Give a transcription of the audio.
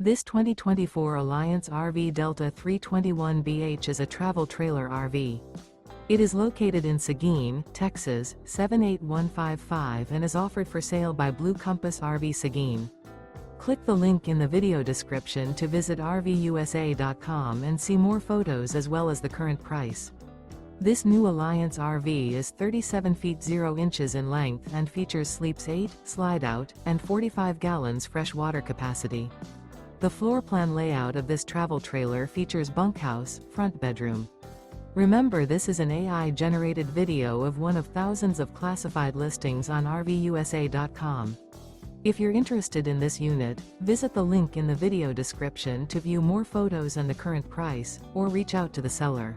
This 2024 Alliance RV Delta 321BH is a travel trailer RV. It is located in Seguin, Texas, 78155 and is offered for sale by Blue Compass RV Seguin. Click the link in the video description to visit RVUSA.com and see more photos as well as the current price. This new Alliance RV is 37 feet 0 inches in length and features sleeps 8, slide-out, and 45 gallons fresh water capacity. The floor plan layout of this travel trailer features bunkhouse, front bedroom. Remember, this is an AI-generated video of one of thousands of classified listings on RVUSA.com. If you're interested in this unit, visit the link in the video description to view more photos and the current price, or reach out to the seller.